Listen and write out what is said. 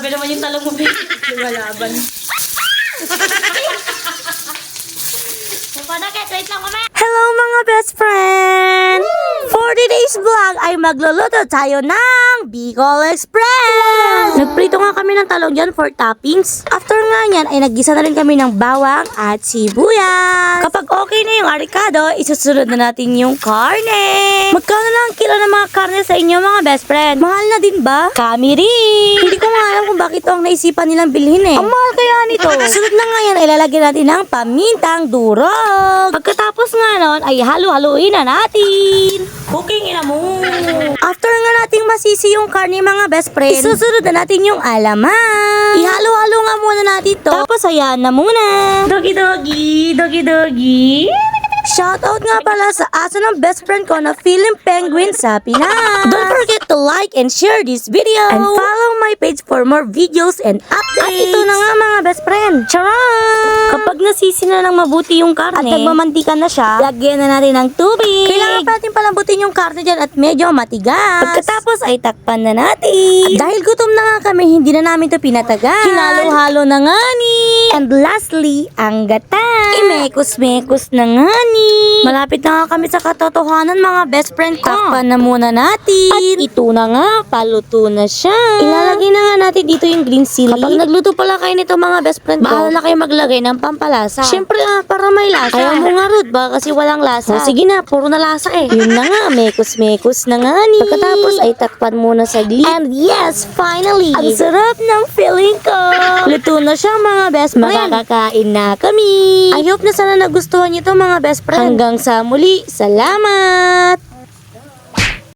Grabe naman yung talong mo, babe. Lumalaban. Wait lang, mamaya. Hello mga best friend! For today's vlog ay magluluto tayo ng Bicol Express! Nagprito nga kami ng talong dyan for toppings. After nga yan ay naggisa na rin kami ng bawang at sibuyas. Kapag okay na yung arikado, isusunod na natin yung karne. Magkano lang ang kilo ng mga karne sa inyo mga best friend? Mahal na din ba? Kami rin! Hindi ko nga alam kung bakit ito ang naisipan nilang bilhin eh. Ang mahal kaya nito. Sunod na nga yan ay lalagyan natin ng pamintang durog. Pagkatapos nga nun ay halu-haluin na natin. Cooking ina mo. After nga nating masisi yung karne mga best friend, isusunod na natin yung alaman. Ihalo-halo nga muna natin to. Tapos hayaan na muna. Doggy, doggy, doggy. Shoutout nga pala sa aso ng best friend ko na Philip Penguin sa Pinas. Don't forget to like and share this video. And follow my page for more videos and updates. At ito na nga mga best friend. Charan! Kapag nasisi na ng mabuti yung karne at nagmamantika na siya, lagyan na natin ng tubig. Kailangan pa natin palambutin yung karne dyan at medyo matigas. Pagkatapos ay takpan na natin. At dahil gutom na nga kami, hindi na namin ito pinatagal. Hinalo-halo na nga ni. And lastly, ang gata. Imekos-mekos na nga ni. Malapit na nga kami sa katotohanan mga best friend ko. Takpan na muna natin. At ito na nga, paluto na siya. Ilalagay na nga natin dito yung green chili. Kapag nagluto pala kayo nito mga best friend ko, bahala na kayo maglagay ng pampalasa. Siyempre para may lasa. Ayaw mo nga Ruth ba kasi walang lasa. O sige na, puro na lasa eh. Yun na nga, mekos-mekos na nga ni. Pagkatapos ay takpan muna saglit. And yes, finally, ang sarap ng feeling ko. Luto na siya mga best friend. Makakakain na kami. I hope na sana nagustuhan niyo to mga best friend. Hanggang sa muli, salamat!